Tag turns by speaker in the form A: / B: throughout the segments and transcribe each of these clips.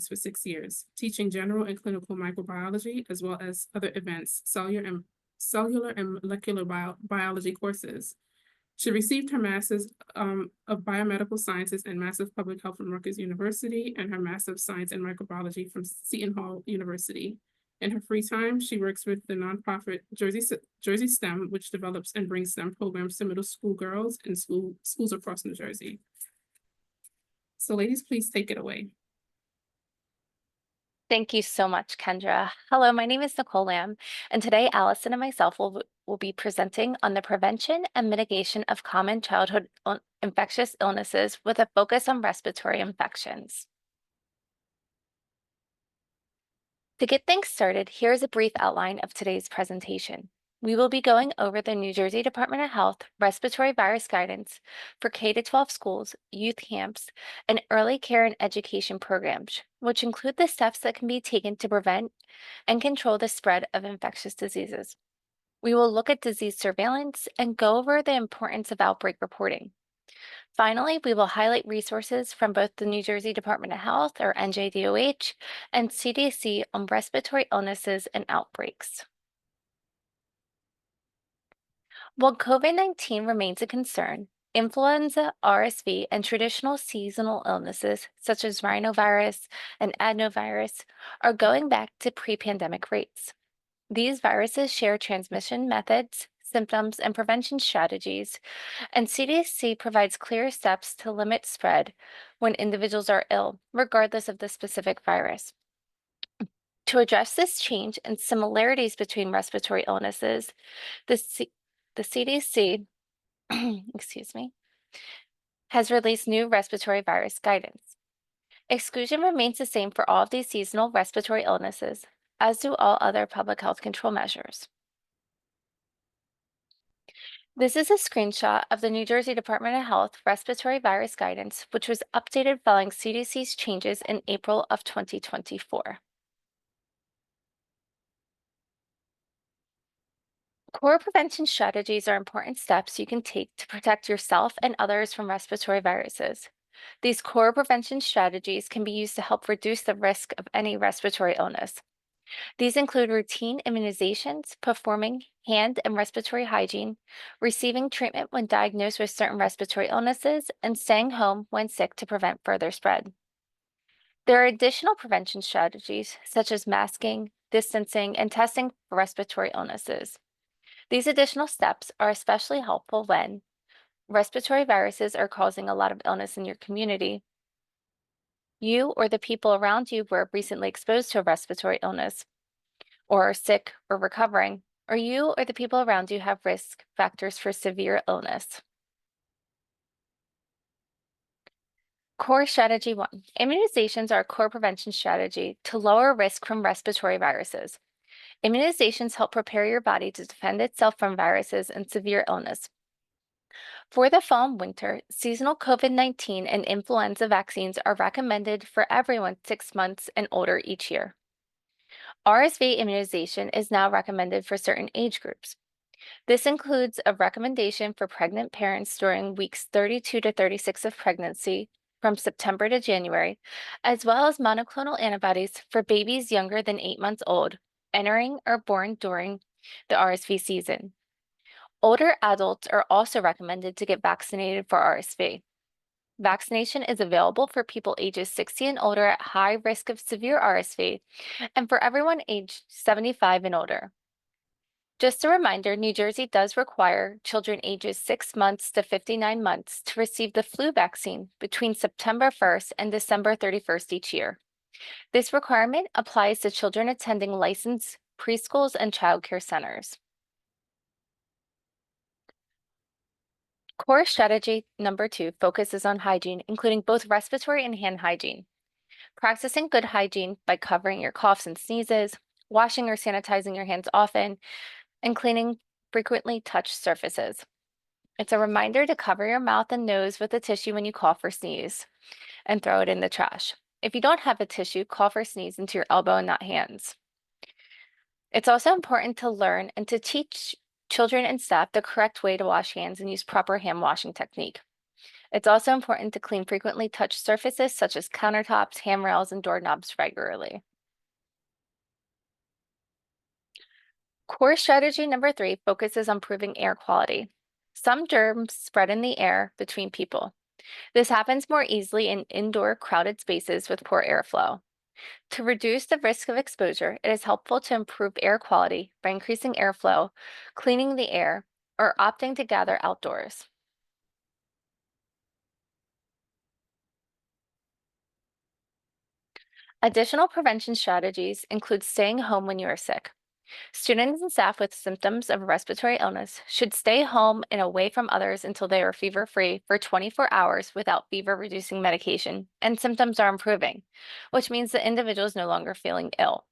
A: for 6 years, teaching general and clinical microbiology, as well as other advanced cellular and molecular biology courses. She received her Master's of Biomedical Sciences and Master of Public Health from Rutgers University and her Master of Science in Microbiology from Seton Hall University. In her free time, she works with the nonprofit Jersey STEM, which develops and brings STEM programs to middle school girls in schools across New Jersey. So ladies, please take it away.
B: Thank you so much, Kendra. Hello, my name is Nicole Lamb, and today Allison and myself will be presenting on the prevention and mitigation of common childhood infectious illnesses with a focus on respiratory infections. To get things started, here is a brief outline of today's presentation. We will be going over the New Jersey Department of Health respiratory virus guidance for K-12 schools, youth camps, and early care and education programs, which include the steps that can be taken to prevent and control the spread of infectious diseases. We will look at disease surveillance and go over the importance of outbreak reporting. Finally, we will highlight resources from both the New Jersey Department of Health, or NJDOH, and CDC on respiratory illnesses and outbreaks. While COVID-19 remains a concern, influenza, RSV, and traditional seasonal illnesses such as rhinovirus and adenovirus are going back to pre-pandemic rates. These viruses share transmission methods, symptoms, and prevention strategies, and CDC provides clear steps to limit spread when individuals are ill, regardless of the specific virus. To address this change and similarities between respiratory illnesses, the CDC excuse me, has released new respiratory virus guidance. Exclusion remains the same for all of these seasonal respiratory illnesses, as do all other public health control measures. This is a screenshot of the New Jersey Department of Health respiratory virus guidance, which was updated following CDC's changes in April of 2024. Core prevention strategies are important steps you can take to protect yourself and others from respiratory viruses. These core prevention strategies can be used to help reduce the risk of any respiratory illness. These include routine immunizations, performing hand and respiratory hygiene, receiving treatment when diagnosed with certain respiratory illnesses, and staying home when sick to prevent further spread. There are additional prevention strategies such as masking, distancing, and testing for respiratory illnesses. These additional steps are especially helpful when respiratory viruses are causing a lot of illness in your community, you or the people around you were recently exposed to a respiratory illness, or are sick or recovering, or you or the people around you have risk factors for severe illness. Core Strategy 1. Immunizations are a core prevention strategy to lower risk from respiratory viruses. Immunizations help prepare your body to defend itself from viruses and severe illness. For the fall and winter, seasonal COVID-19 and influenza vaccines are recommended for everyone 6 months and older each year. RSV immunization is now recommended for certain age groups. This includes a recommendation for pregnant parents during weeks 32 to 36 of pregnancy from September to January, as well as monoclonal antibodies for babies younger than 8 months old, entering or born during the RSV season. Older adults are also recommended to get vaccinated for RSV. Vaccination is available for people ages 60 and older at high risk of severe RSV and for everyone aged 75 and older. Just a reminder, New Jersey does require children ages 6 months to 59 months to receive the flu vaccine between September 1st and December 31st each year. This requirement applies to children attending licensed preschools and childcare centers. Core strategy number 2 focuses on hygiene, including both respiratory and hand hygiene. Practicing good hygiene by covering your coughs and sneezes, washing or sanitizing your hands often, and cleaning frequently touched surfaces. It's a reminder to cover your mouth and nose with a tissue when you cough or sneeze, and throw it in the trash. If you don't have a tissue, cough or sneeze into your elbow and not hands. It's also important to learn and to teach children and staff the correct way to wash hands and use proper hand washing technique. It's also important to clean frequently touched surfaces such as countertops, handrails, and doorknobs regularly. Core strategy number 3 focuses on improving air quality. Some germs spread in the air between people. This happens more easily in indoor crowded spaces with poor airflow. To reduce the risk of exposure, it is helpful to improve air quality by increasing airflow, cleaning the air, or opting to gather outdoors. Additional prevention strategies include staying home when you are sick. Students and staff with symptoms of respiratory illness should stay home and away from others until they are fever-free for 24 hours without fever-reducing medication and symptoms are improving, which means the individual is no longer feeling ill,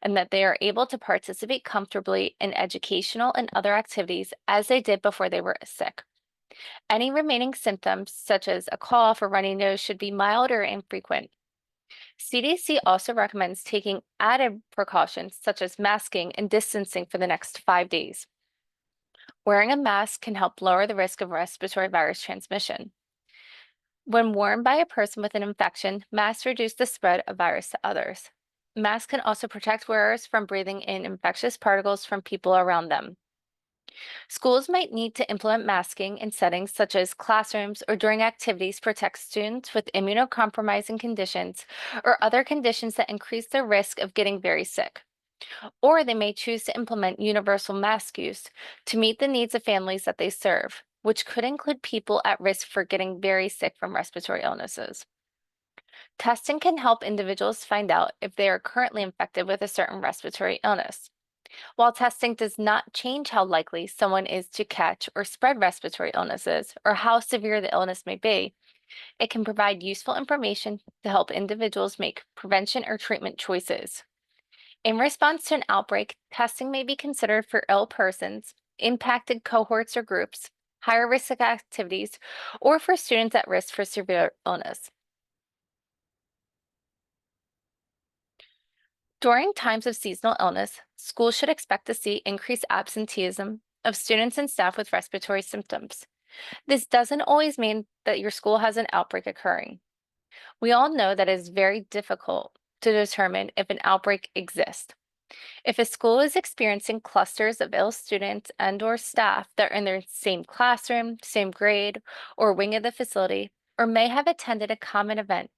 B: and that they are able to participate comfortably in educational and other activities as they did before they were sick. Any remaining symptoms, such as a cough or runny nose, should be mild or infrequent. CDC also recommends taking added precautions such as masking and distancing for the next 5 days. Wearing a mask can help lower the risk of respiratory virus transmission. When worn by a person with an infection, masks reduce the spread of virus to others. Masks can also protect wearers from breathing in infectious particles from people around them. Schools might need to implement masking in settings such as classrooms or during activities to protect students with immunocompromising conditions or other conditions that increase their risk of getting very sick. Or they may choose to implement universal mask use to meet the needs of families that they serve, which could include people at risk for getting very sick from respiratory illnesses. Testing can help individuals find out if they are currently infected with a certain respiratory illness. While testing does not change how likely someone is to catch or spread respiratory illnesses or how severe the illness may be, it can provide useful information to help individuals make prevention or treatment choices. In response to an outbreak, testing may be considered for ill persons, impacted cohorts or groups, higher risk activities, or for students at risk for severe illness. During times of seasonal illness, schools should expect to see increased absenteeism of students and staff with respiratory symptoms. This doesn't always mean that your school has an outbreak occurring. We all know that it is very difficult to determine if an outbreak exists. If a school is experiencing clusters of ill students and/or staff that are in their same classroom, same grade, or wing of the facility, or may have attended a common event,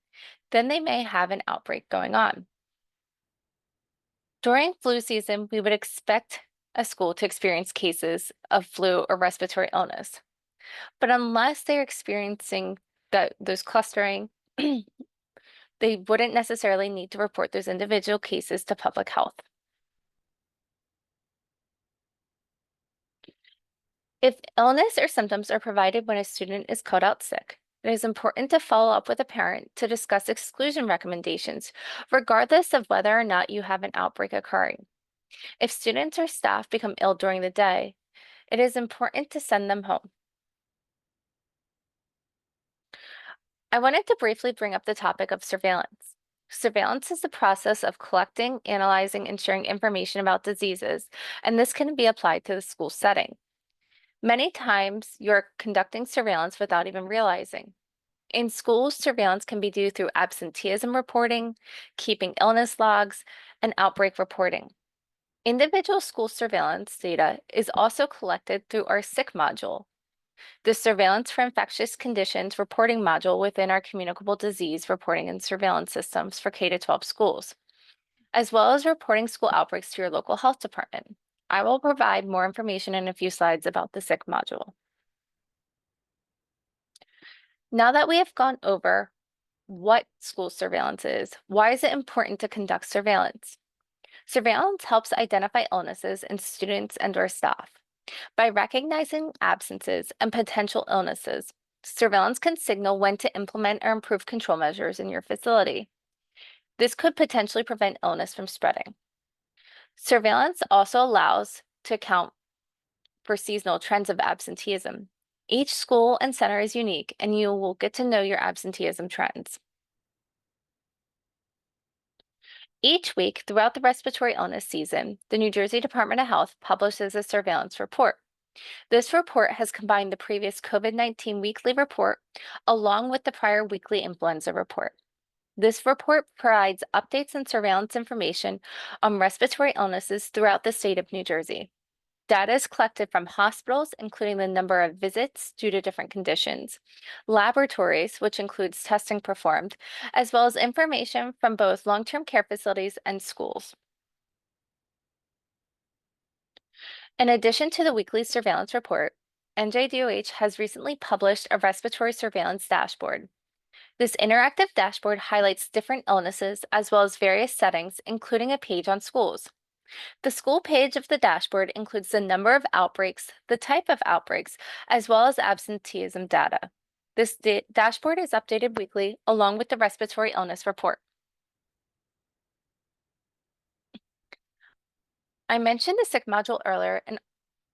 B: then they may have an outbreak going on. During flu season, we would expect a school to experience cases of flu or respiratory illness. But unless they're experiencing those clustering, they wouldn't necessarily need to report those individual cases to public health. If illness or symptoms are provided when a student is called out sick, it is important to follow up with a parent to discuss exclusion recommendations, regardless of whether or not you have an outbreak occurring. If students or staff become ill during the day, it is important to send them home. I wanted to briefly bring up the topic of surveillance. Surveillance is the process of collecting, analyzing, and sharing information about diseases, and this can be applied to the school setting. Many times, you're conducting surveillance without even realizing. In schools, surveillance can be due through absenteeism reporting, keeping illness logs, and outbreak reporting. Individual school surveillance data is also collected through our sick module, the Surveillance for Infectious Conditions reporting module within our Communicable Disease Reporting and Surveillance Systems for K-12 schools, as well as reporting school outbreaks to your local health department. I will provide more information in a few slides about the sick module. Now that we have gone over what school surveillance is, why is it important to conduct surveillance? Surveillance helps identify illnesses in students and/or staff. By recognizing absences and potential illnesses, surveillance can signal when to implement or improve control measures in your facility. This could potentially prevent illness from spreading. Surveillance also allows to account for seasonal trends of absenteeism. Each school and center is unique, and you will get to know your absenteeism trends. Each week throughout the respiratory illness season, the New Jersey Department of Health publishes a surveillance report. This report has combined the previous COVID-19 weekly report along with the prior weekly influenza report. This report provides updates and surveillance information on respiratory illnesses throughout the state of New Jersey. Data is collected from hospitals, including the number of visits due to different conditions, laboratories, which includes testing performed, as well as information from both long-term care facilities and schools. In addition to the weekly surveillance report, NJDOH has recently published a respiratory surveillance dashboard. This interactive dashboard highlights different illnesses as well as various settings, including a page on schools. The school page of the dashboard includes the number of outbreaks, the type of outbreaks, as well as absenteeism data. This dashboard is updated weekly along with the respiratory illness report. I mentioned the sick module earlier,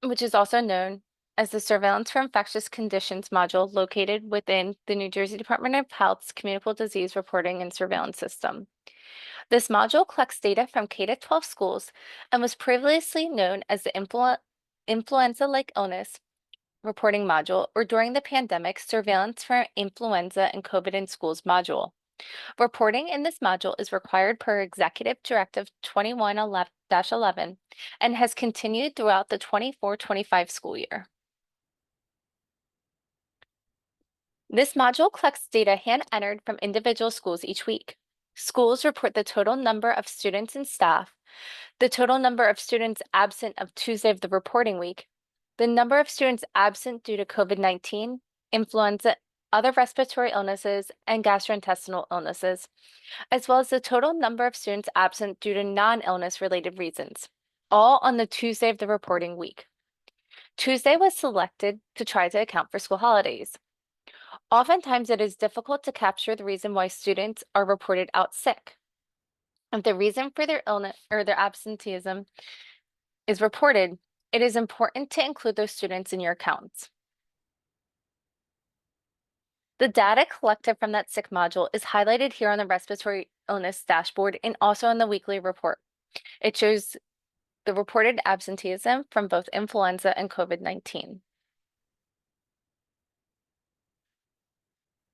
B: which is also known as the Surveillance for Infectious Conditions module located within the New Jersey Department of Health's Communicable Disease Reporting and Surveillance System. This module collects data from K-12 schools and was previously known as the Influenza-like Illness Reporting Module, or during the pandemic, Surveillance for Influenza and COVID in Schools module. Reporting in this module is required per Executive Directive 21-11 and has continued throughout the 24-25 school year. This module collects data hand-entered from individual schools each week. Schools report the total number of students and staff, the total number of students absent of Tuesday of the reporting week, the number of students absent due to COVID-19, influenza, other respiratory illnesses, and gastrointestinal illnesses, as well as the total number of students absent due to non-illness related reasons, all on the Tuesday of the reporting week. Tuesday was selected to try to account for school holidays. Oftentimes, it is difficult to capture the reason why students are reported out sick. If the reason for their illness or their absenteeism is reported, it is important to include those students in your accounts. The data collected from that sick module is highlighted here on the respiratory illness dashboard and also in the weekly report. It shows the reported absenteeism from both influenza and COVID-19.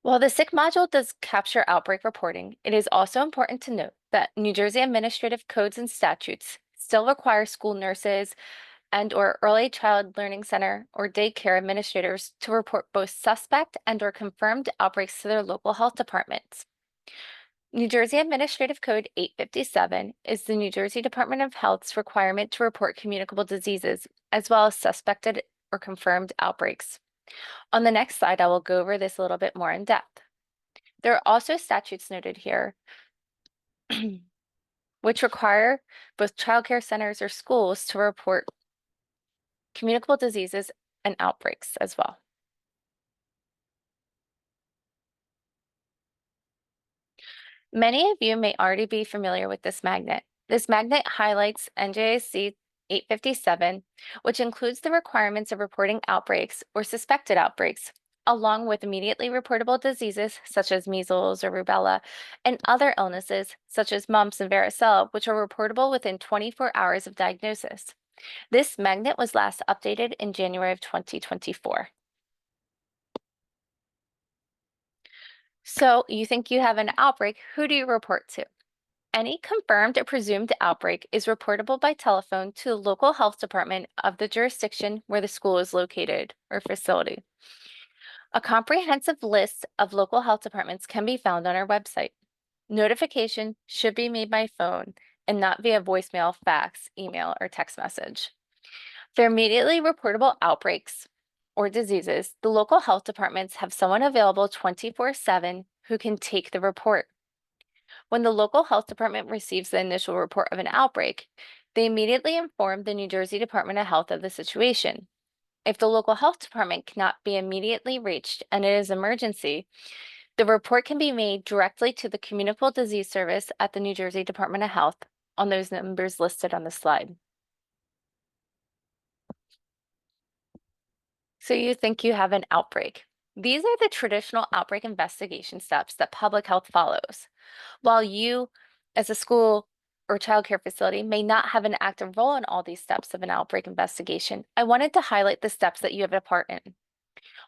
B: While the sick module does capture outbreak reporting, it is also important to note that New Jersey administrative codes and statutes still require school nurses and/or early child learning center or daycare administrators to report both suspect and/or confirmed outbreaks to their local health departments. New Jersey Administrative Code 857 is the New Jersey Department of Health's requirement to report communicable diseases, as well as suspected or confirmed outbreaks. On the next slide, I will go over this a little bit more in depth. There are also statutes noted here which require both childcare centers or schools to report communicable diseases and outbreaks as well. Many of you may already be familiar with this magnet. This magnet highlights NJSC 857, which includes the requirements of reporting outbreaks or suspected outbreaks, along with immediately reportable diseases such as measles or rubella, and other illnesses such as mumps and varicella, which are reportable within 24 hours of diagnosis. This magnet was last updated in January of 2024. So you think you have an outbreak, who do you report to? Any confirmed or presumed outbreak is reportable by telephone to the local health department of the jurisdiction where the school is located or facility. A comprehensive list of local health departments can be found on our website. Notification should be made by phone and not via voicemail, fax, email, or text message. For immediately reportable outbreaks or diseases, the local health departments have someone available 24/7 who can take the report. When the local health department receives the initial report of an outbreak, they immediately inform the New Jersey Department of Health of the situation. If the local health department cannot be immediately reached and it is an emergency, the report can be made directly to the Communicable Disease Service at the New Jersey Department of Health on those numbers listed on the slide. So you think you have an outbreak. These are the traditional outbreak investigation steps that public health follows. While you, as a school or childcare facility may not have an active role in all these steps of an outbreak investigation, I wanted to highlight the steps that you have a part in.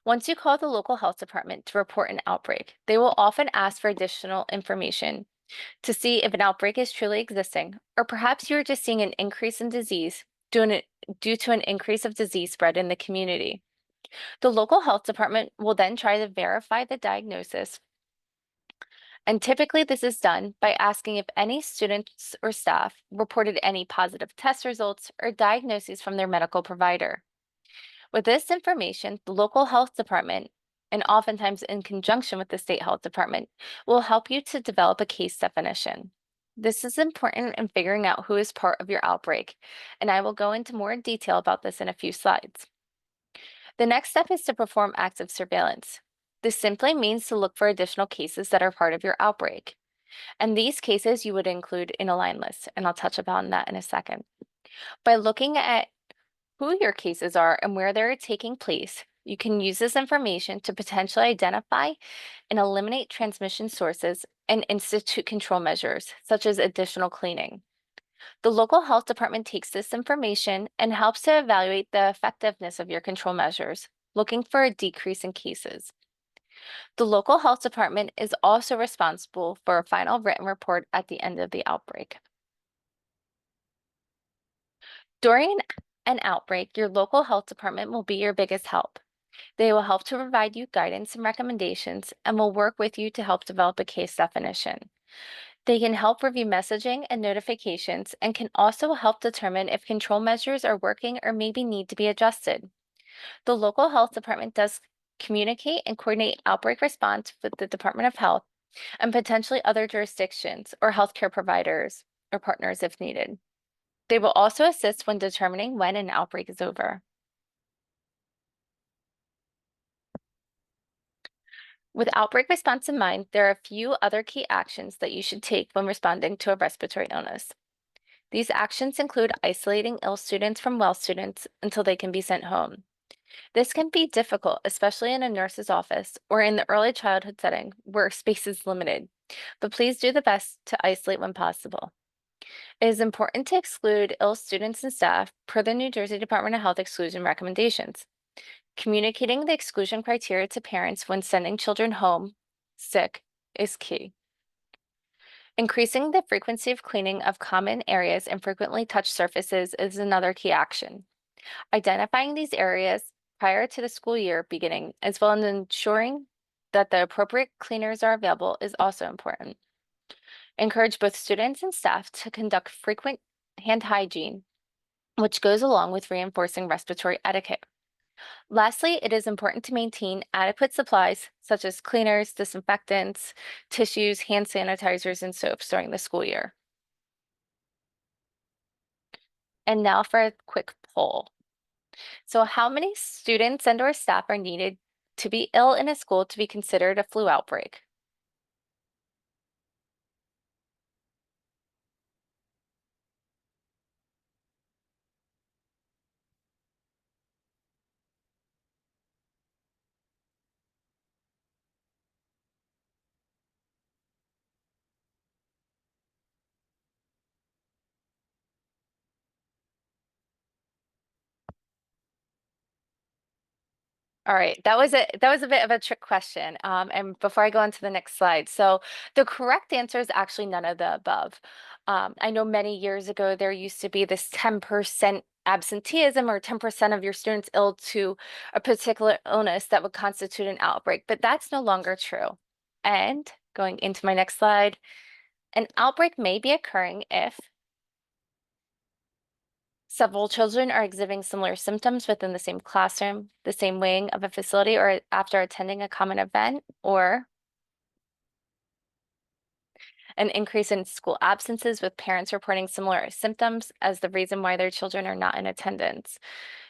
B: Once you call the local health department to report an outbreak, they will often ask for additional information to see if an outbreak is truly existing, or perhaps you are just seeing an increase in disease due to an increase of disease spread in the community. The local health department will then try to verify the diagnosis, and typically this is done by asking if any students or staff reported any positive test results or diagnoses from their medical provider. With this information, the local health department, and oftentimes in conjunction with the state health department, will help you to develop a case definition. This is important in figuring out who is part of your outbreak, and I will go into more detail about this in a few slides. The next step is to perform active surveillance. This simply means to look for additional cases that are part of your outbreak. And these cases you would include in a line list, and I'll touch upon that in a second. By looking at who your cases are and where they're taking place, you can use this information to potentially identify and eliminate transmission sources and institute control measures, such as additional cleaning. The local health department takes this information and helps to evaluate the effectiveness of your control measures, looking for a decrease in cases. The local health department is also responsible for a final written report at the end of the outbreak. During an outbreak, your local health department will be your biggest help. They will help to provide you guidance and recommendations and will work with you to help develop a case definition. They can help review messaging and notifications and can also help determine if control measures are working or maybe need to be adjusted. The local health department does communicate and coordinate outbreak response with the Department of Health and potentially other jurisdictions or healthcare providers or partners if needed. They will also assist when determining when an outbreak is over. With outbreak response in mind, there are a few other key actions that you should take when responding to a respiratory illness. These actions include isolating ill students from well students until they can be sent home. This can be difficult, especially in a nurse's office or in the early childhood setting where space is limited, but please do the best to isolate when possible. It is important to exclude ill students and staff per the New Jersey Department of Health exclusion recommendations. Communicating the exclusion criteria to parents when sending children home sick is key. Increasing the frequency of cleaning of common areas and frequently touched surfaces is another key action. Identifying these areas prior to the school year beginning, as well as ensuring that the appropriate cleaners are available, is also important. Encourage both students and staff to conduct frequent hand hygiene, which goes along with reinforcing respiratory etiquette. Lastly, it is important to maintain adequate supplies such as cleaners, disinfectants, tissues, hand sanitizers, and soaps during the school year. And now for a quick poll. So how many students and or staff are needed to be ill in a school to be considered a flu outbreak? All right, that was a bit of a trick question. And before I go on to the next slide, so the correct answer is actually none of the above. I know many years ago there used to be this 10% absenteeism or 10% of your students ill to a particular illness that would constitute an outbreak, but that's no longer true. And going into my next slide, an outbreak may be occurring if several children are exhibiting similar symptoms within the same classroom, the same wing of a facility, or after attending a common event, or an increase in school absences with parents reporting similar symptoms as the reason why their children are not in attendance.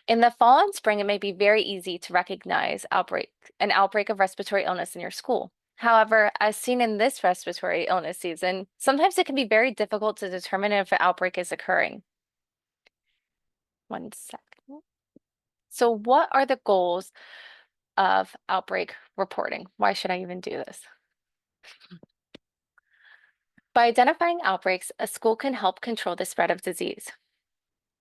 B: In the fall and spring, it may be very easy to recognize an outbreak of respiratory illness in your school. However, as seen in this respiratory illness season, sometimes it can be very difficult to determine if an outbreak is occurring. One second. So what are the goals of outbreak reporting? Why should I even do this? By identifying outbreaks, a school can help control the spread of disease.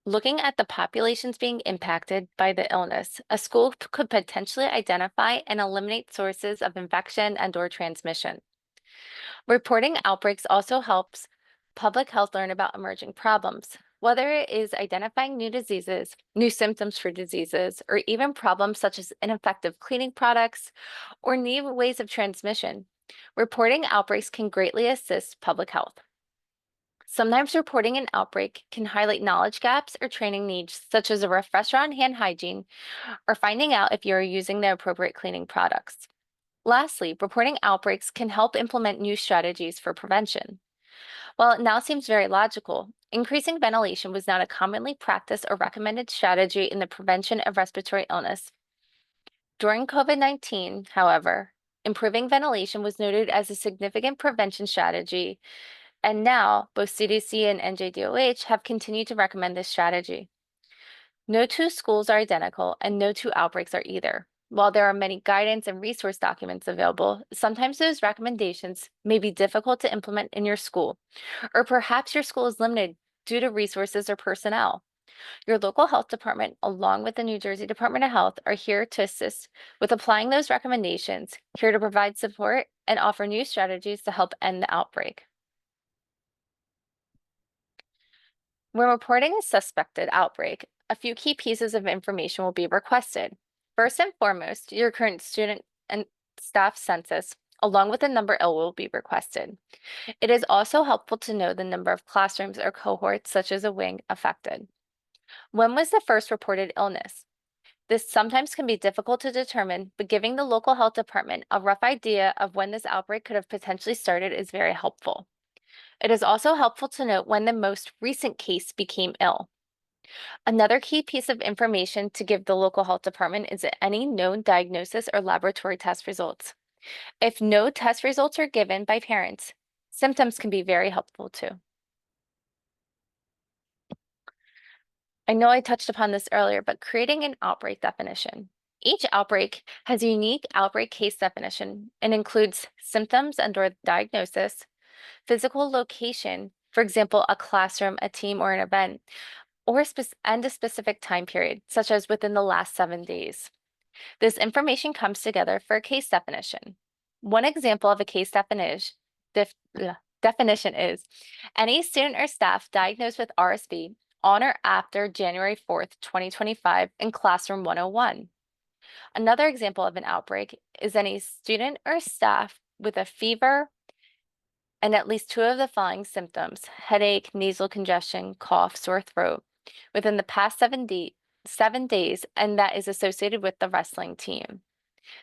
B: Looking at the populations being impacted by the illness, a school could potentially identify and eliminate sources of infection and/or transmission. Reporting outbreaks also helps public health learn about emerging problems, whether it is identifying new diseases, new symptoms for diseases, or even problems such as ineffective cleaning products or new ways of transmission. Reporting outbreaks can greatly assist public health. Sometimes reporting an outbreak can highlight knowledge gaps or training needs, such as a refresher on hand hygiene or finding out if you are using the appropriate cleaning products. Lastly, reporting outbreaks can help implement new strategies for prevention. While it now seems very logical, increasing ventilation was not a commonly practiced or recommended strategy in the prevention of respiratory illness. During COVID-19, however, improving ventilation was noted as a significant prevention strategy, and now both CDC and NJDOH have continued to recommend this strategy. No two schools are identical, and no two outbreaks are either. While there are many guidance and resource documents available, sometimes those recommendations may be difficult to implement in your school, or perhaps your school is limited due to resources or personnel. Your local health department, along with the New Jersey Department of Health, are here to assist with applying those recommendations, here to provide support and offer new strategies to help end the outbreak. When reporting a suspected outbreak, a few key pieces of information will be requested. First and foremost, your current student and staff census, along with the number ill, will be requested. It is also helpful to know the number of classrooms or cohorts, such as a wing, affected. When was the first reported illness? This sometimes can be difficult to determine, but giving the local health department a rough idea of when this outbreak could have potentially started is very helpful. It is also helpful to note when the most recent case became ill. Another key piece of information to give the local health department is any known diagnosis or laboratory test results. If no test results are given by parents, symptoms can be very helpful too. I know I touched upon this earlier, but creating an outbreak definition. Each outbreak has a unique outbreak case definition and includes symptoms and/or diagnosis, physical location, for example, a classroom, a team, or an event, or and a specific time period, such as within the last 7 days. This information comes together for a case definition. One example of a case definition is any student or staff diagnosed with RSV on or after January 4th, 2025 in classroom 101. Another example of an outbreak is any student or staff with a fever and at least 2 of the following symptoms: headache, nasal congestion, cough, sore throat, within the past 7 days, and that is associated with the wrestling team.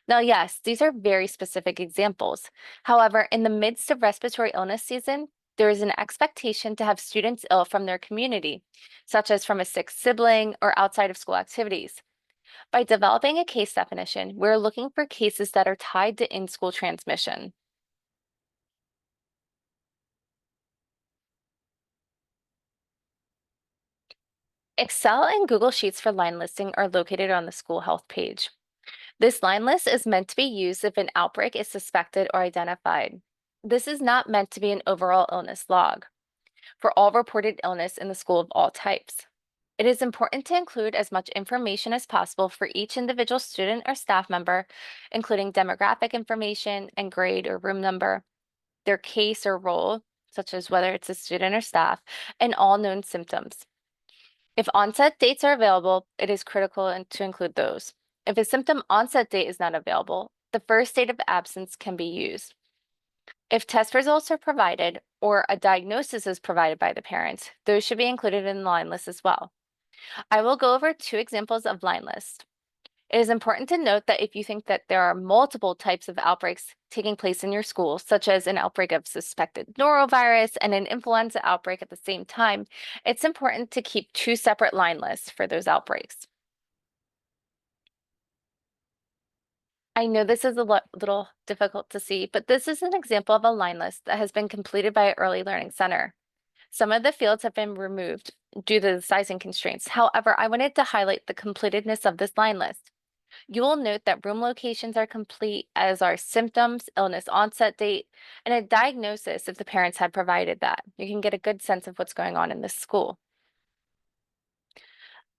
B: Now, yes, these are very specific examples. However, in the midst of respiratory illness season, there is an expectation to have students ill from their community, such as from a sick sibling or outside of school activities. By developing a case definition, we're looking for cases that are tied to in-school transmission. Excel and Google Sheets for line listing are located on the school health page. This line list is meant to be used if an outbreak is suspected or identified. This is not meant to be an overall illness log for all reported illness in the school of all types. It is important to include as much information as possible for each individual student or staff member, including demographic information and grade or room number, their case or role, such as whether it's a student or staff, and all known symptoms. If onset dates are available, it is critical to include those. If a symptom onset date is not available, the first date of absence can be used. If test results are provided or a diagnosis is provided by the parents, those should be included in the line list as well. I will go over 2 examples of line list. It is important to note that if you think that there are multiple types of outbreaks taking place in your school, such as an outbreak of suspected norovirus and an influenza outbreak at the same time, it's important to keep 2 separate line lists for those outbreaks. I know this is a little difficult to see, but this is an example of a line list that has been completed by an early learning center. Some of the fields have been removed due to the sizing constraints. However, I wanted to highlight the completedness of this line list. You will note that room locations are complete, as are symptoms, illness onset date, and a diagnosis if the parents had provided that. You can get a good sense of what's going on in this school.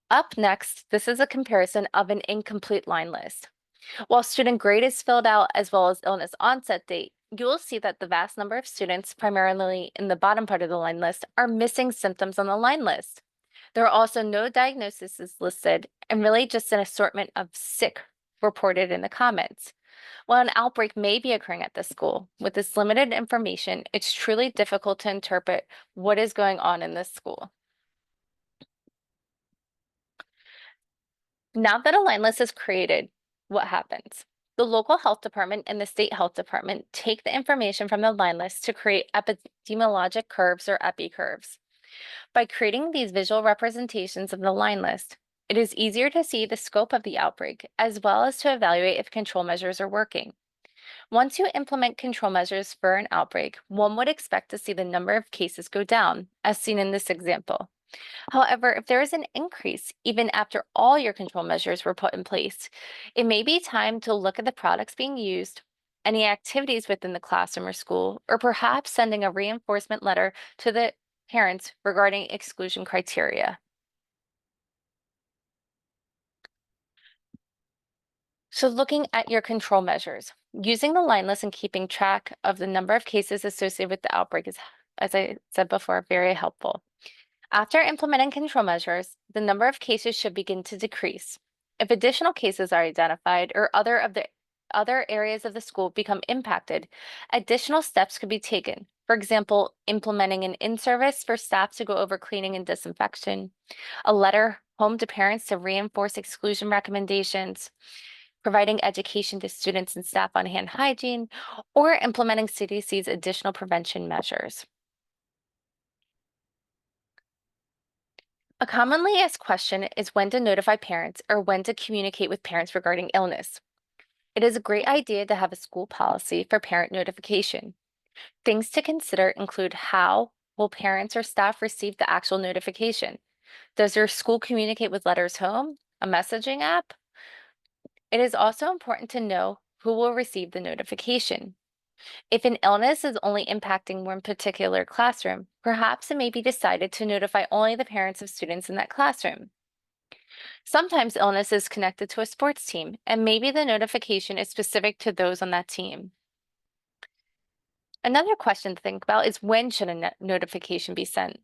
B: Up next, this is a comparison of an incomplete line list. While student grade is filled out as well as illness onset date, you will see that the vast number of students, primarily in the bottom part of the line list, are missing symptoms on the line list. There are also no diagnoses listed and really just an assortment of sick reported in the comments. While an outbreak may be occurring at the school, with this limited information, it's truly difficult to interpret what is going on in this school. Now that a line list is created, what happens? The local health department and the state health department take the information from the line list to create epidemiologic curves or epi curves. By creating these visual representations of the line list, it is easier to see the scope of the outbreak as well as to evaluate if control measures are working. Once you implement control measures for an outbreak, one would expect to see the number of cases go down, as seen in this example. However, if there is an increase, even after all your control measures were put in place, it may be time to look at the products being used, any activities within the classroom or school, or perhaps sending a reinforcement letter to the parents regarding exclusion criteria. So looking at your control measures, using the line list and keeping track of the number of cases associated with the outbreak is, as I said before, very helpful. After implementing control measures, the number of cases should begin to decrease. If additional cases are identified or other areas of the school become impacted, additional steps could be taken. For example, implementing an in-service for staff to go over cleaning and disinfection, a letter home to parents to reinforce exclusion recommendations, providing education to students and staff on hand hygiene, or implementing CDC's additional prevention measures. A commonly asked question is when to notify parents or when to communicate with parents regarding illness. It is a great idea to have a school policy for parent notification. Things to consider include how will parents or staff receive the actual notification? Does your school communicate with letters home, a messaging app? It is also important to know who will receive the notification. If an illness is only impacting one particular classroom, perhaps it may be decided to notify only the parents of students in that classroom. Sometimes illness is connected to a sports team, and maybe the notification is specific to those on that team. Another question to think about is when should a notification be sent?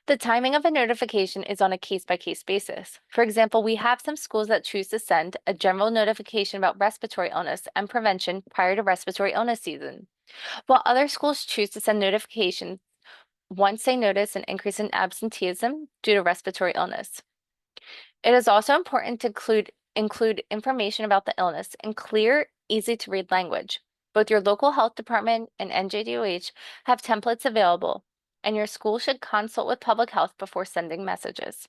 B: The timing of a notification is on a case-by-case basis. For example, we have some schools that choose to send a general notification about respiratory illness and prevention prior to respiratory illness season, while other schools choose to send notifications once they notice an increase in absenteeism due to respiratory illness. It is also important to include information about the illness in clear, easy to read language. Both your local health department and NJDOH have templates available, and your school should consult with public health before sending messages.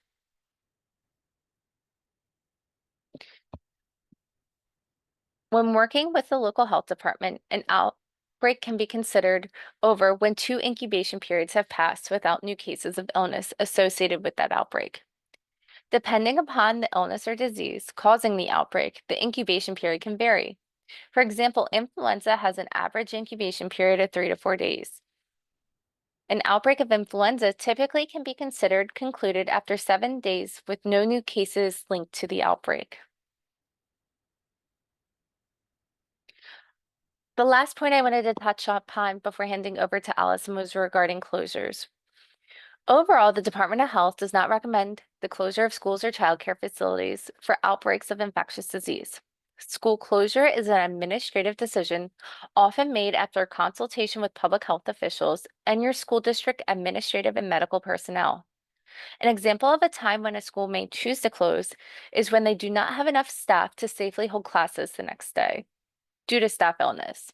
B: When working with the local health department, an outbreak can be considered over when 2 incubation periods have passed without new cases of illness associated with that outbreak. Depending upon the illness or disease causing the outbreak, the incubation period can vary. For example, influenza has an average incubation period of 3 to 4 days. An outbreak of influenza typically can be considered concluded after 7 days with no new cases linked to the outbreak. The last point I wanted to touch upon before handing over to Allison was regarding closures. Overall, the Department of Health does not recommend the closure of schools or childcare facilities for outbreaks of infectious disease. School closure is an administrative decision often made after consultation with public health officials and your school district administrative and medical personnel. An example of a time when a school may choose to close is when they do not have enough staff to safely hold classes the next day due to staff illness.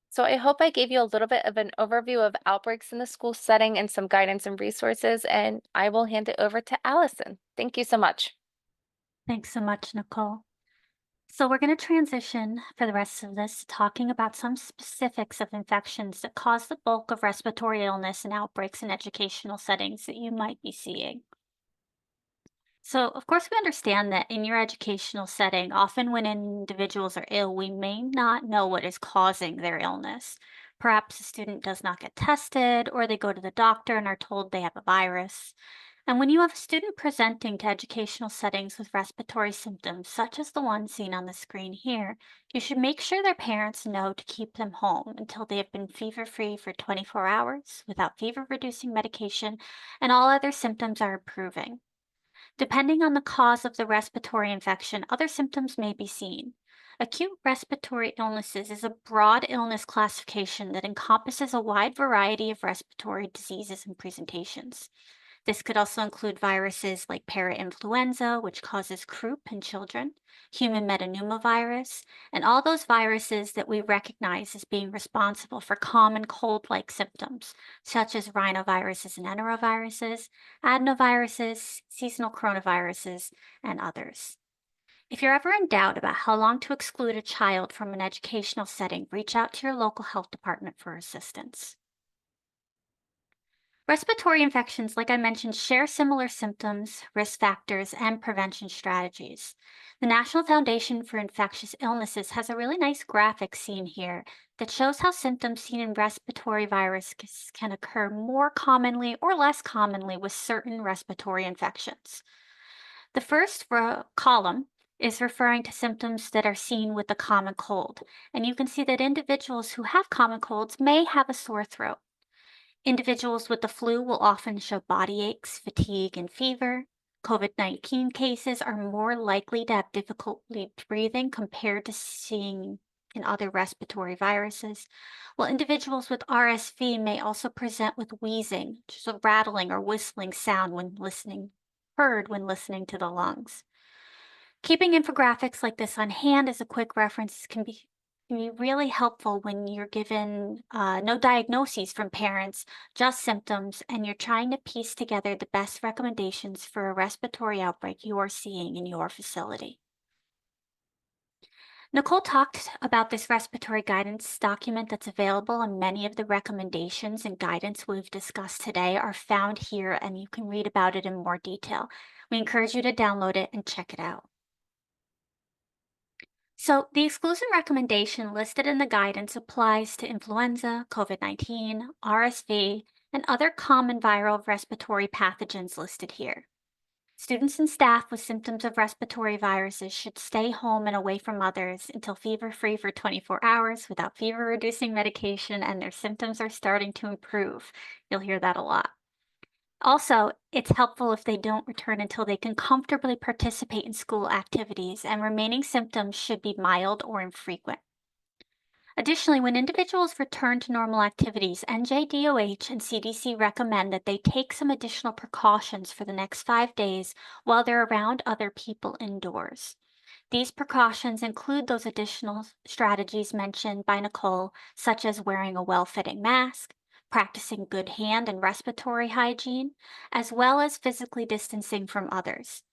B: So I hope I gave you a little bit of an overview of outbreaks in the school setting and some guidance and resources, and I will hand it over to Allison. Thank you so much.
C: Thanks so much, Nicole. So we're going to transition for the rest of this talking about some specifics of infections that cause the bulk of respiratory illness and outbreaks in educational settings that you might be seeing. So, of course, we understand that in your educational setting, often when individuals are ill, we may not know what is causing their illness. Perhaps a student does not get tested, or they go to the doctor and are told they have a virus. And when you have a student presenting to educational settings with respiratory symptoms, such as the one seen on the screen here, you should make sure their parents know to keep them home until they have been fever-free for 24 hours without fever-reducing medication and all other symptoms are improving. Depending on the cause of the respiratory infection, other symptoms may be seen. Acute respiratory illnesses is a broad illness classification that encompasses a wide variety of respiratory diseases and presentations. This could also include viruses like parainfluenza, which causes croup in children, human metapneumovirus, and all those viruses that we recognize as being responsible for common cold-like symptoms, such as rhinoviruses and enteroviruses, adenoviruses, seasonal coronaviruses, and others. If you're ever in doubt about how long to exclude a child from an educational setting, reach out to your local health department for assistance. Respiratory infections, like I mentioned, share similar symptoms, risk factors, and prevention strategies. The National Foundation for Infectious Illnesses has a really nice graphic seen here that shows how symptoms seen in respiratory viruses can occur more commonly or less commonly with certain respiratory infections. The first column is referring to symptoms that are seen with the common cold, and you can see that individuals who have common colds may have a sore throat. Individuals with the flu will often show body aches, fatigue, and fever. COVID-19 cases are more likely to have difficulty breathing compared to seeing in other respiratory viruses, while individuals with RSV may also present with wheezing, which is a rattling or whistling sound heard when listening to the lungs. Keeping infographics like this on hand as a quick reference can be really helpful when you're given no diagnoses from parents, just symptoms, and you're trying to piece together the best recommendations for a respiratory outbreak you are seeing in your facility. Nicole talked about this respiratory guidance document that's available, and many of the recommendations and guidance we've discussed today are found here, and you can read about it in more detail. We encourage you to download it and check it out. So, the exclusion recommendation listed in the guidance applies to influenza, COVID-19, RSV, and other common viral respiratory pathogens listed here. Students and staff with symptoms of respiratory viruses should stay home and away from others until fever-free for 24 hours without fever-reducing medication and their symptoms are starting to improve. You'll hear that a lot. Also, it's helpful if they don't return until they can comfortably participate in school activities, and remaining symptoms should be mild or infrequent. Additionally, when individuals return to normal activities, NJDOH and CDC recommend that they take some additional precautions for the next 5 days while they're around other people indoors. These precautions include those additional strategies mentioned by Nicole, such as wearing a well-fitting mask, practicing good hand and respiratory hygiene, as well as physically distancing from others.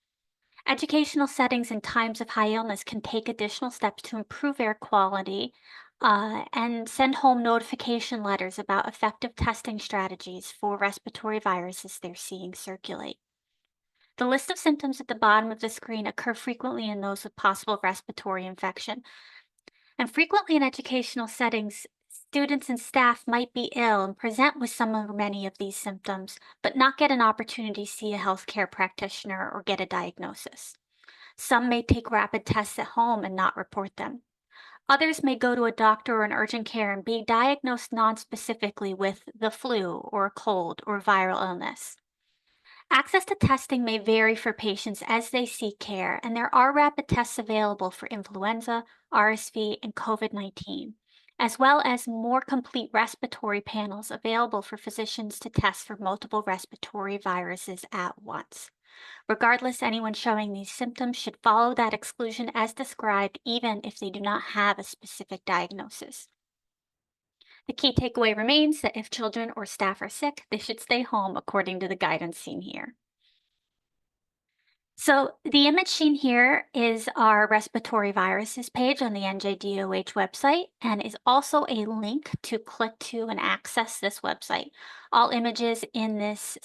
C: Educational settings in times of high illness can take additional steps to improve air quality and send home notification letters about effective testing strategies for respiratory viruses they're seeing circulate. The list of symptoms at the bottom of the screen occur frequently in those with possible respiratory infection. And frequently in educational settings, students and staff might be ill and present with some or many of these symptoms, but not get an opportunity to see a healthcare practitioner or get a diagnosis. Some may take rapid tests at home and not report them. Others may go to a doctor or an urgent care and be diagnosed nonspecifically with the flu or a cold or viral illness. Access to testing may vary for patients as they seek care, and there are rapid tests available for influenza, RSV, and COVID-19, as well as more complete respiratory panels available for physicians to test for multiple respiratory viruses at once. Regardless, anyone showing these symptoms should follow that exclusion as described, even if they do not have a specific diagnosis. The key takeaway remains that if children or staff are sick, they should stay home according to the guidance seen here. So the image seen here is our respiratory viruses page on the NJDOH website and is also a link to click to and access this website. All images in this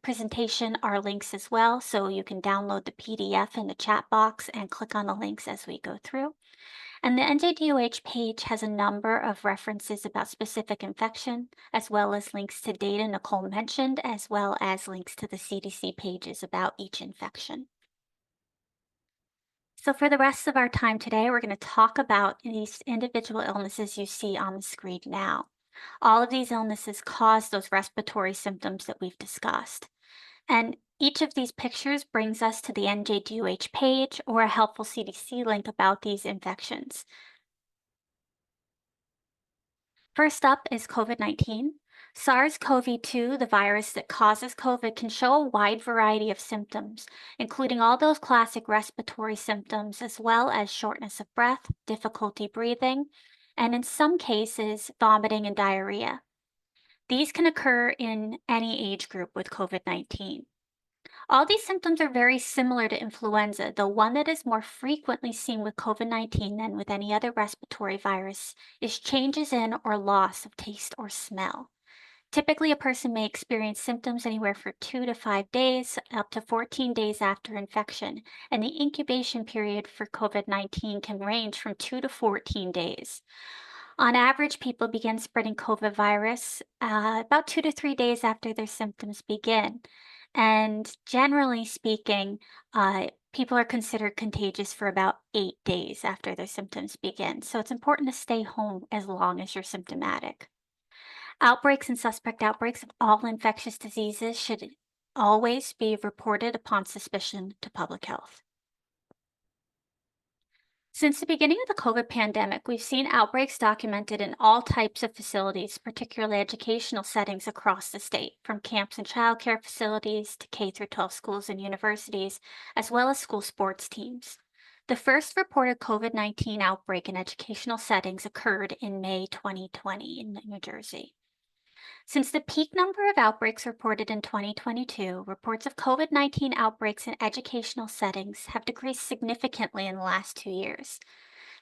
C: presentation are links as well, so you can download the PDF in the chat box and click on the links as we go through. And the NJDOH page has a number of references about specific infection, as well as links to data Nicole mentioned, as well as links to the CDC pages about each infection. So for the rest of our time today, we're going to talk about these individual illnesses you see on the screen now. All of these illnesses cause those respiratory symptoms that we've discussed. And each of these pictures brings us to the NJDOH page or a helpful CDC link about these infections. First up is COVID-19. SARS-CoV-2, the virus that causes COVID, can show a wide variety of symptoms, including all those classic respiratory symptoms, as well as shortness of breath, difficulty breathing, and in some cases, vomiting and diarrhea. These can occur in any age group with COVID-19. All these symptoms are very similar to influenza, though one that is more frequently seen with COVID-19 than with any other respiratory virus is changes in or loss of taste or smell. Typically, a person may experience symptoms anywhere from 2 to 5 days, up to 14 days after infection, and the incubation period for COVID-19 can range from 2 to 14 days. On average, people begin spreading COVID virus about 2 to 3 days after their symptoms begin. And generally speaking, people are considered contagious for about 8 days after their symptoms begin. So it's important to stay home as long as you're symptomatic. Outbreaks and suspect outbreaks of all infectious diseases should always be reported upon suspicion to public health. Since the beginning of the COVID pandemic, we've seen outbreaks documented in all types of facilities, particularly educational settings across the state, from camps and childcare facilities to K-12 schools and universities, as well as school sports teams. The first reported COVID-19 outbreak in educational settings occurred in May 2020 in New Jersey. Since the peak number of outbreaks reported in 2022, reports of COVID-19 outbreaks in educational settings have decreased significantly in the last 2 years.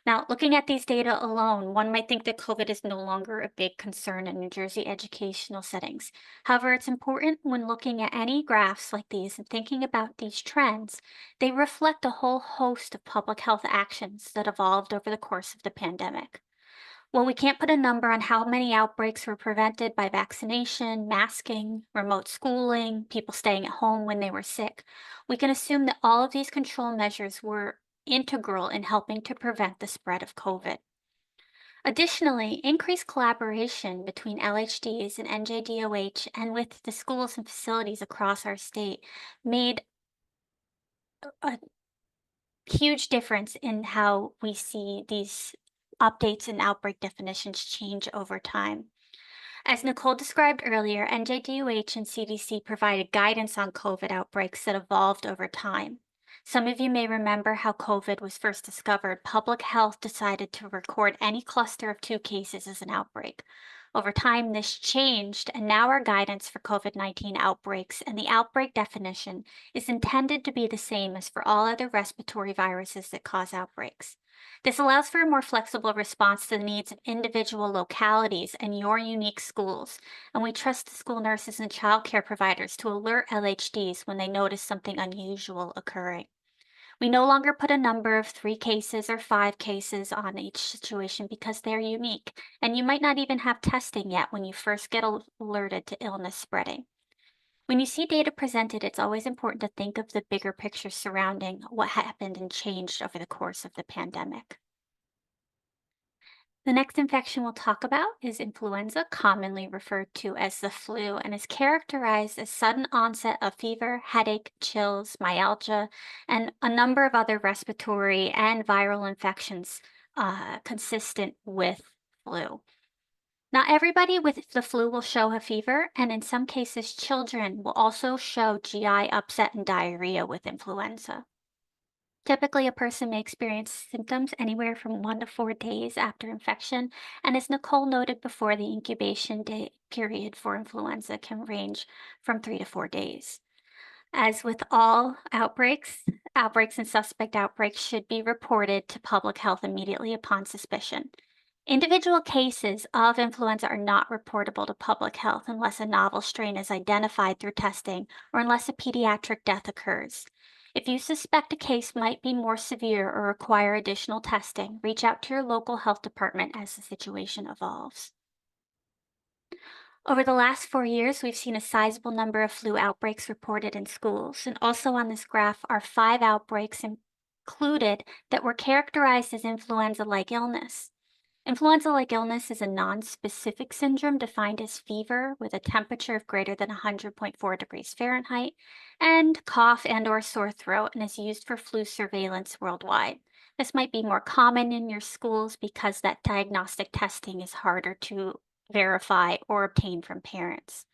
C: Now, looking at these data alone, one might think that COVID is no longer a big concern in New Jersey educational settings. However, it's important when looking at any graphs like these and thinking about these trends, they reflect a whole host of public health actions that evolved over the course of the pandemic. While we can't put a number on how many outbreaks were prevented by vaccination, masking, remote schooling, people staying at home when they were sick, we can assume that all of these control measures were integral in helping to prevent the spread of COVID. Additionally, increased collaboration between LHDs and NJDOH and with the schools and facilities across our state made a huge difference in how we see these updates and outbreak definitions change over time. As Nicole described earlier, NJDOH and CDC provided guidance on COVID outbreaks that evolved over time. Some of you may remember how COVID was first discovered. Public health decided to record any cluster of 2 cases as an outbreak. Over time, this changed, and now our guidance for COVID-19 outbreaks and the outbreak definition is intended to be the same as for all other respiratory viruses that cause outbreaks. This allows for a more flexible response to the needs of individual localities and your unique schools, and we trust the school nurses and childcare providers to alert LHDs when they notice something unusual occurring. We no longer put a number of 3 cases or 5 cases on each situation because they're unique, and you might not even have testing yet when you first get alerted to illness spreading. When you see data presented, it's always important to think of the bigger picture surrounding what happened and changed over the course of the pandemic. The next infection we'll talk about is influenza, commonly referred to as the flu, and is characterized as sudden onset of fever, headache, chills, myalgia, and a number of other respiratory and viral infections consistent with flu. Not everybody with the flu will show a fever, and in some cases, children will also show GI upset and diarrhea with influenza. Typically, a person may experience symptoms anywhere from 1 to 4 days after infection, and as Nicole noted before, the incubation day period for influenza can range from 3 to 4 days. As with all outbreaks and suspect outbreaks should be reported to public health immediately upon suspicion. Individual cases of influenza are not reportable to public health unless a novel strain is identified through testing or unless a pediatric death occurs. If you suspect a case might be more severe or require additional testing, reach out to your local health department as the situation evolves. Over the last 4 years, we've seen a sizable number of flu outbreaks reported in schools, and also on this graph are 5 outbreaks included that were characterized as influenza-like illness. Influenza-like illness is a non-specific syndrome defined as fever with a temperature of greater than 100.4 degrees Fahrenheit and cough and/or sore throat, and is used for flu surveillance worldwide. This might be more common in your schools because that diagnostic testing is harder to verify or obtain from parents.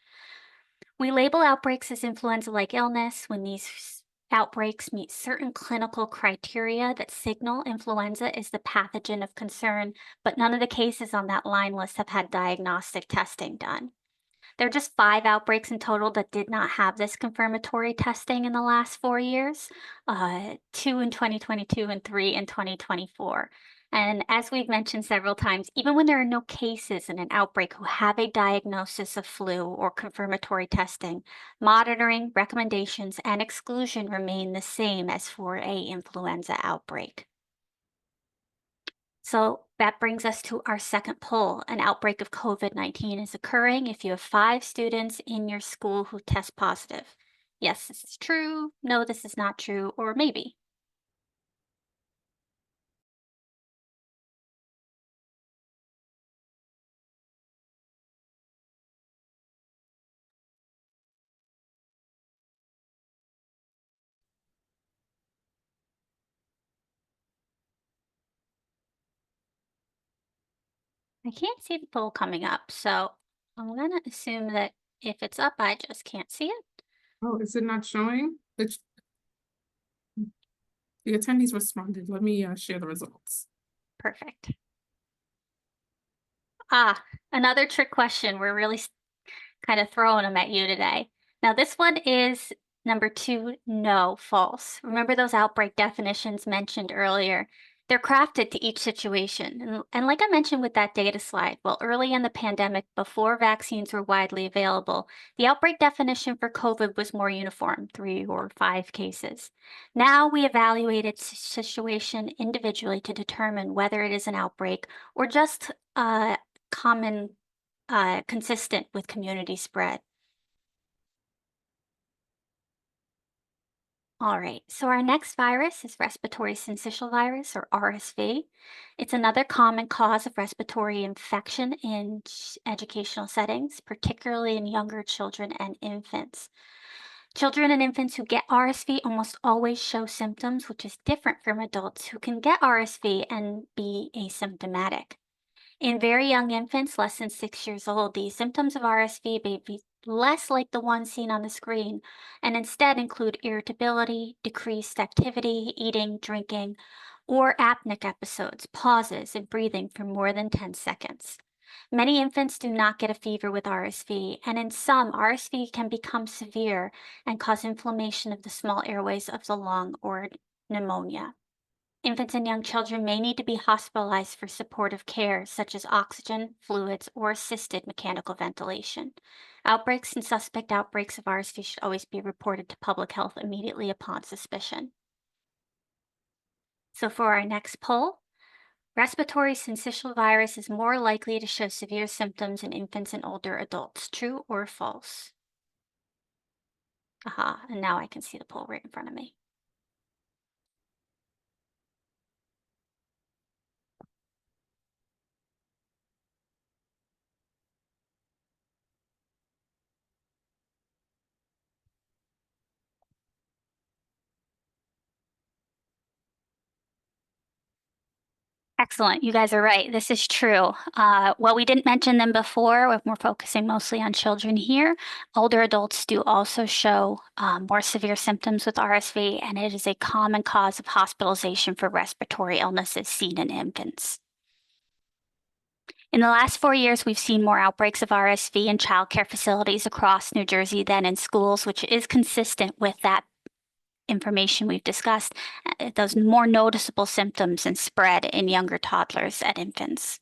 C: We label outbreaks as influenza-like illness when these outbreaks meet certain clinical criteria that signal influenza is the pathogen of concern, but none of the cases on that line list have had diagnostic testing done. There are just 5 outbreaks in total that did not have this confirmatory testing in the last 4 years, 2 in 2022 and 3 in 2024. And as we've mentioned several times, even when there are no cases in an outbreak who have a diagnosis of flu or confirmatory testing, monitoring, recommendations, and exclusion remain the same as for a influenza outbreak. So that brings us to our second poll. An outbreak of COVID-19 is occurring if you have 5 students in your school who test positive. Yes, this is true. No, this is not true, or maybe. I can't see the poll coming up, so I'm gonna assume that if it's up, I just can't see it.
A: Oh, is it not showing? The attendees responded. Let me share the results.
C: Perfect. Another trick question. We're really kind of throwing them at you today. Now, this one is number 2, no, false. Remember those outbreak definitions mentioned earlier? They're crafted to each situation. And like I mentioned with that data slide, well, early in the pandemic, before vaccines were widely available, the outbreak definition for COVID was more uniform, 3 or 5 cases. Now we evaluate its situation individually to determine whether it is an outbreak or just common consistent with community spread. All right, so our next virus is respiratory syncytial virus, or RSV. It's another common cause of respiratory infection in educational settings, particularly in younger children and infants. Children and infants who get RSV almost always show symptoms, which is different from adults who can get RSV and be asymptomatic. In very young infants, less than 6 years old, the symptoms of RSV may be less like the ones seen on the screen and instead include irritability, decreased activity, eating, drinking, or apneic episodes, pauses, and breathing for more than 10 seconds. Many infants do not get a fever with RSV, and in some, RSV can become severe and cause inflammation of the small airways of the lung or pneumonia. Infants and young children may need to be hospitalized for supportive care, such as oxygen, fluids, or assisted mechanical ventilation. Outbreaks and suspect outbreaks of RSV should always be reported to public health immediately upon suspicion. So for our next poll, respiratory syncytial virus is more likely to show severe symptoms in infants and older adults. True or false? Aha, and now I can see the poll right in front of me. Excellent. You guys are right. This is true. Well, we didn't mention them before. We're focusing mostly on children here. Older adults do also show more severe symptoms with RSV, and it is a common cause of hospitalization for respiratory illnesses seen in infants. In the last 4 years, we've seen more outbreaks of RSV in childcare facilities across New Jersey than in schools, which is consistent with that information we've discussed, those more noticeable symptoms and spread in younger toddlers and infants.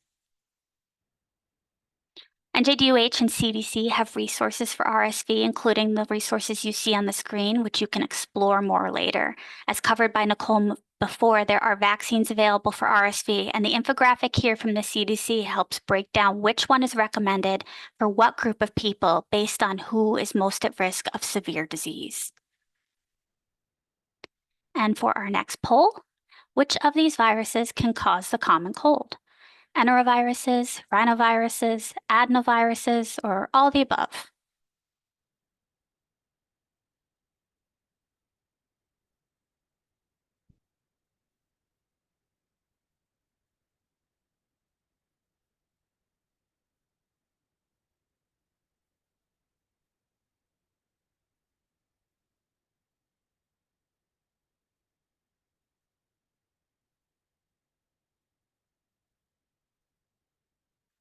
C: NJDOH and CDC have resources for RSV, including the resources you see on the screen, which you can explore more later. As covered by Nicole before, there are vaccines available for RSV, and the infographic here from the CDC helps break down which one is recommended for what group of people based on who is most at risk of severe disease. And for our next poll, which of these viruses can cause the common cold? Enteroviruses, rhinoviruses, adenoviruses, or all the above?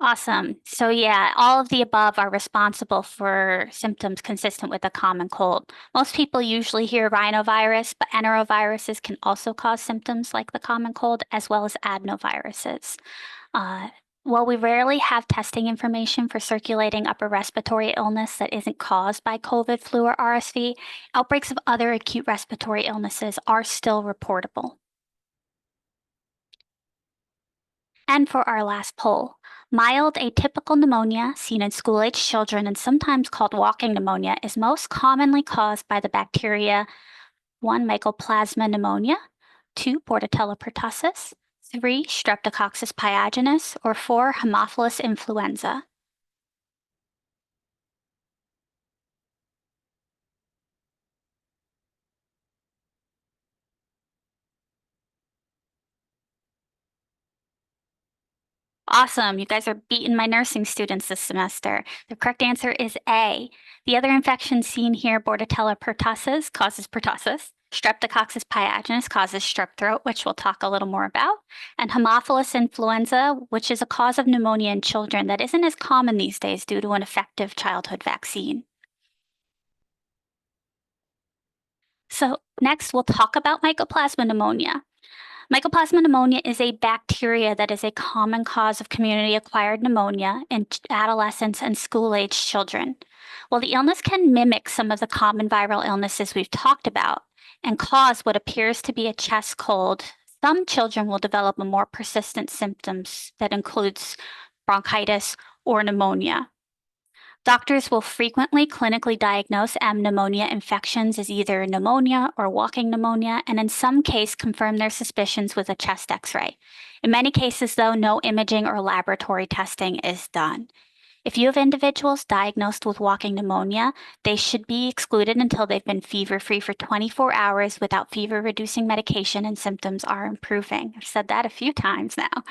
C: Awesome. So yeah, all of the above are responsible for symptoms consistent with a common cold. Most people usually hear rhinovirus, but enteroviruses can also cause symptoms like the common cold, as well as adenoviruses. While we rarely have testing information for circulating upper respiratory illness that isn't caused by COVID, flu, or RSV, outbreaks of other acute respiratory illnesses are still reportable. And for our last poll, mild atypical pneumonia seen in school-age children and sometimes called walking pneumonia is most commonly caused by the bacteria 1. Mycoplasma pneumonia, 2. Bordetella pertussis, 3. Streptococcus pyogenes, or 4. Haemophilus influenza. Awesome, you guys are beating my nursing students this semester. The correct answer is A. The other infections seen here, Bordetella pertussis, causes pertussis. Streptococcus pyogenes causes strep throat, which we'll talk a little more about. And Haemophilus influenza, which is a cause of pneumonia in children that isn't as common these days due to an effective childhood vaccine. So next, we'll talk about Mycoplasma pneumonia. Mycoplasma pneumonia is a bacteria that is a common cause of community-acquired pneumonia in adolescents and school-aged children. While the illness can mimic some of the common viral illnesses we've talked about and cause what appears to be a chest cold, some children will develop a more persistent symptoms that includes bronchitis or pneumonia. Doctors will frequently clinically diagnose M. pneumonia infections as either pneumonia or walking pneumonia, and in some cases confirm their suspicions with a chest X-ray. In many cases, though, no imaging or laboratory testing is done. If you have individuals diagnosed with walking pneumonia, they should be excluded until they've been fever-free for 24 hours without fever-reducing medication and symptoms are improving. I've said that a few times now.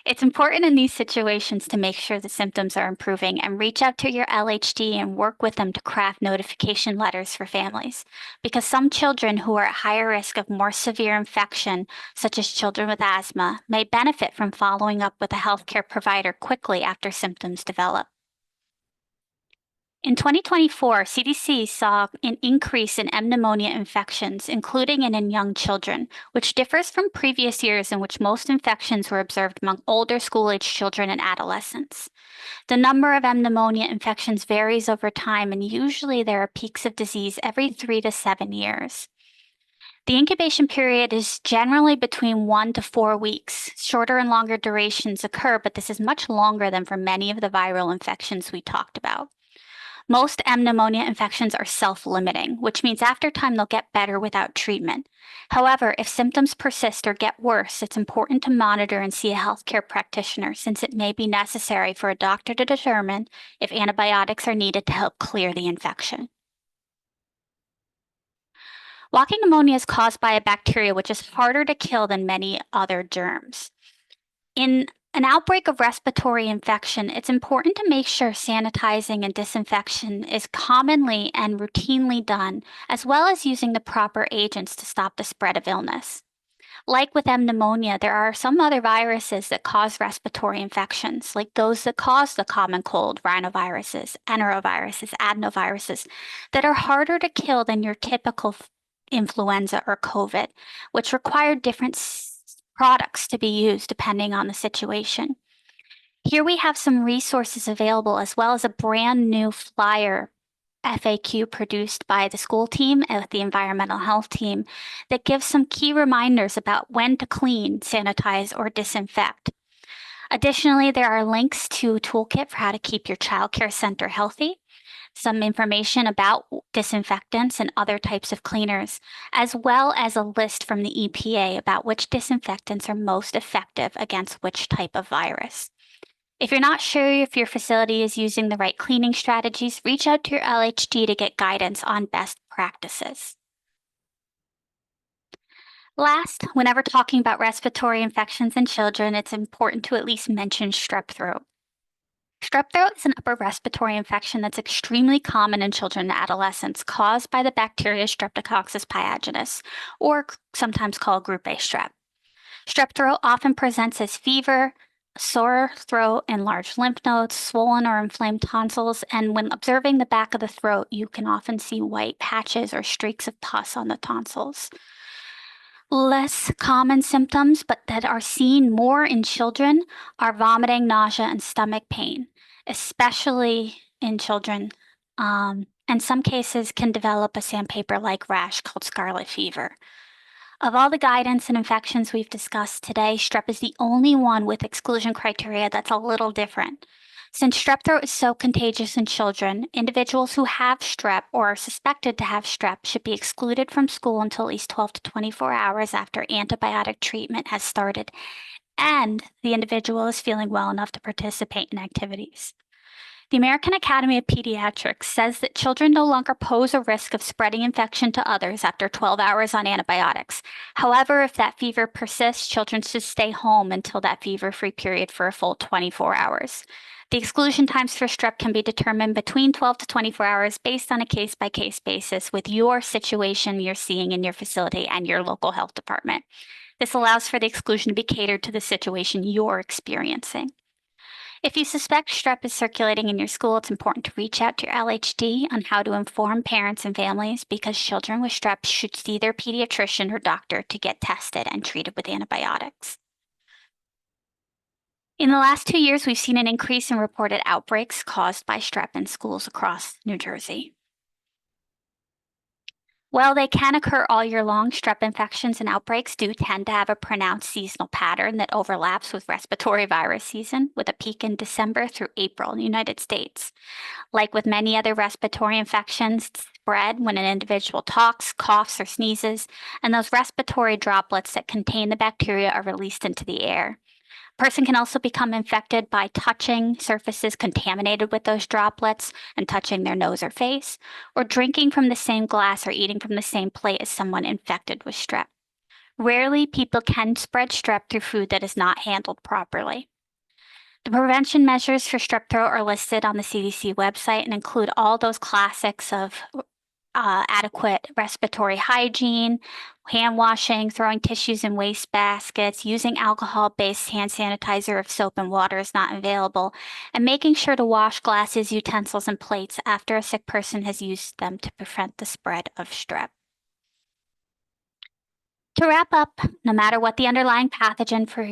C: It's important in these situations to make sure the symptoms are improving and reach out to your LHD and work with them to craft notification letters for families. Because some children who are at higher risk of more severe infection, such as children with asthma, may benefit from following up with a healthcare provider quickly after symptoms develop. In 2024, CDC saw an increase in M. pneumonia infections, including in young children, which differs from previous years in which most infections were observed among older school-age children and adolescents. The number of M. pneumonia infections varies over time, and usually there are peaks of disease every 3 to 7 years. The incubation period is generally between 1 to 4 weeks. Shorter and longer durations occur, but this is much longer than for many of the viral infections we talked about. Most M. pneumonia infections are self-limiting, which means after time they'll get better without treatment. However, if symptoms persist or get worse, it's important to monitor and see a healthcare practitioner since it may be necessary for a doctor to determine if antibiotics are needed to help clear the infection. Walking pneumonia is caused by a bacteria which is harder to kill than many other germs. In an outbreak of respiratory infection, it's important to make sure sanitizing and disinfection is commonly and routinely done, as well as using the proper agents to stop the spread of illness. Like with M. pneumonia, there are some other viruses that cause respiratory infections, like those that cause the common cold, rhinoviruses, enteroviruses, adenoviruses, that are harder to kill than your typical influenza or COVID, which require different products to be used depending on the situation. Here we have some resources available, as well as a brand new flyer FAQ produced by the school team and the environmental health team that gives some key reminders about when to clean, sanitize, or disinfect. Additionally, there are links to a toolkit for how to keep your childcare center healthy, some information about disinfectants and other types of cleaners, as well as a list from the EPA about which disinfectants are most effective against which type of virus. If you're not sure if your facility is using the right cleaning strategies, reach out to your LHD to get guidance on best practices. Last, whenever talking about respiratory infections in children, it's important to at least mention strep throat. Strep throat is an upper respiratory infection that's extremely common in children and adolescents, caused by the bacteria Streptococcus pyogenes, or sometimes called group A strep. Strep throat often presents as fever, sore throat, enlarged lymph nodes, swollen or inflamed tonsils, and when observing the back of the throat, you can often see white patches or streaks of pus on the tonsils. Less common symptoms, but that are seen more in children, are vomiting, nausea, and stomach pain, especially in children. In some cases can develop a sandpaper-like rash called scarlet fever. Of all the guidance and infections we've discussed today, strep is the only one with exclusion criteria that's a little different. Since strep throat is so contagious in children, individuals who have strep or are suspected to have strep should be excluded from school until at least 12 to 24 hours after antibiotic treatment has started and the individual is feeling well enough to participate in activities. The American Academy of Pediatrics says that children no longer pose a risk of spreading infection to others after 12 hours on antibiotics. However, if that fever persists, children should stay home until that fever-free period for a full 24 hours. The exclusion times for strep can be determined between 12 to 24 hours based on a case-by-case basis with your situation you're seeing in your facility and your local health department. This allows for the exclusion to be catered to the situation you're experiencing. If you suspect strep is circulating in your school, it's important to reach out to your LHD on how to inform parents and families, because children with strep should see their pediatrician or doctor to get tested and treated with antibiotics. In the last 2 years, we've seen an increase in reported outbreaks caused by strep in schools across New Jersey. While they can occur all year long, strep infections and outbreaks do tend to have a pronounced seasonal pattern that overlaps with respiratory virus season, with a peak in December through April in the United States. Like with many other respiratory infections, it's spread when an individual talks, coughs, or sneezes, and those respiratory droplets that contain the bacteria are released into the air. A person can also become infected by touching surfaces contaminated with those droplets and touching their nose or face, or drinking from the same glass or eating from the same plate as someone infected with strep. Rarely, people can spread strep through food that is not handled properly. The prevention measures for strep throat are listed on the CDC website and include all those classics of adequate respiratory hygiene, hand washing, throwing tissues in waste baskets, using alcohol-based hand sanitizer if soap and water is not available, and making sure to wash glasses, utensils, and plates after a sick person has used them to prevent the spread of strep. To wrap up, no matter what the underlying pathogen for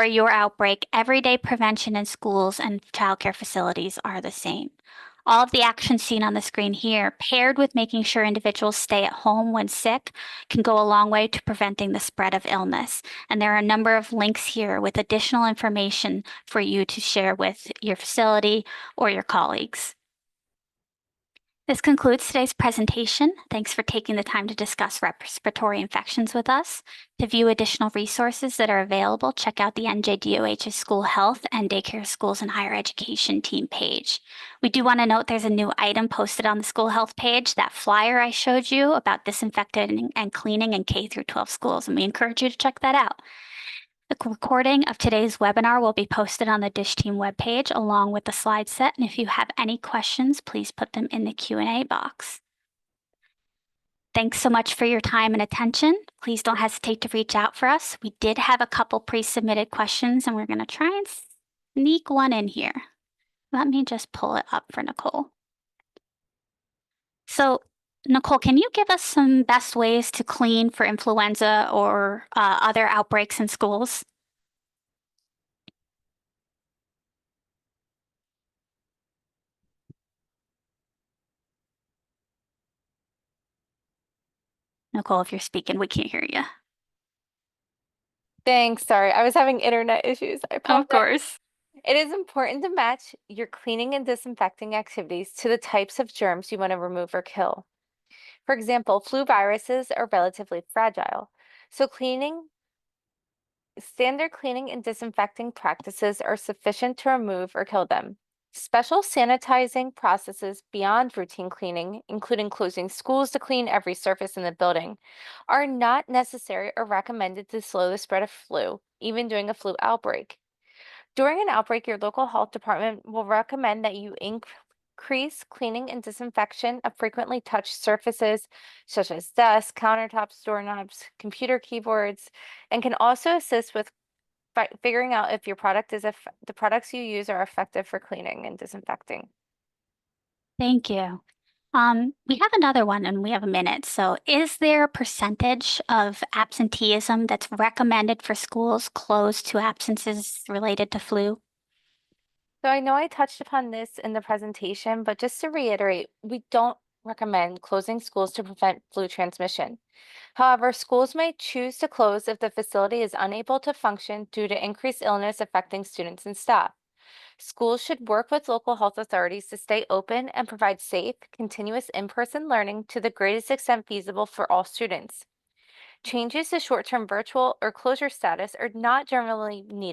C: your outbreak, everyday prevention in schools and childcare facilities are the same. All of the actions seen on the screen here, paired with making sure individuals stay at home when sick, can go a long way to preventing the spread of illness. And there are a number of links here with additional information for you to share with your facility or your colleagues. This concludes today's presentation. Thanks for taking the time to discuss respiratory infections with us. To view additional resources that are available, check out the NJDOH's School Health and Daycare Schools and Higher Education team page. We do want to note there's a new item posted on the School Health page, that flyer I showed you about disinfecting and cleaning in K through 12 schools, and we encourage you to check that out. The recording of today's webinar will be posted on the Dish Team webpage along with the slide set, and if you have any questions, please put them in the Q&A box. thanks so much for your time and attention. Please don't hesitate to reach out for us. We did have a couple pre-submitted questions, and we're going to try and sneak one in here. Let me just pull it up for Nicole. So, Nicole, can you give us some best ways to clean for influenza or other outbreaks in schools? Nicole, if you're speaking, we can't hear you.
B: Thanks. Sorry, I was having internet issues. I
C: Of
B: apologize.
C: course.
B: It is important to match your cleaning and disinfecting activities to the types of germs you want to remove or kill. For example, flu viruses are relatively fragile, so standard cleaning and disinfecting practices are sufficient to remove or kill them. Special sanitizing processes beyond routine cleaning, including closing schools to clean every surface in the building, are not necessary or recommended to slow the spread of flu, even during a flu outbreak. During an outbreak, your local health department will recommend that you increase cleaning and disinfection of frequently touched surfaces, such as desks, countertops, doorknobs, computer keyboards, and can also assist with figuring out if your product is the products you use are effective for cleaning and disinfecting.
C: Thank you. We have another one and we have a minute. So is there a percentage of absenteeism that's recommended for schools closed to absences related to flu?
B: So I know I touched upon this in the presentation, but just to reiterate, we don't recommend closing schools to prevent flu transmission. However, schools may choose to close if the facility is unable to function due to increased illness affecting students and staff. Schools should work with local health authorities to stay open and provide safe, continuous in-person learning to the greatest extent feasible for all students. Changes to short-term virtual or closure status are not generally needed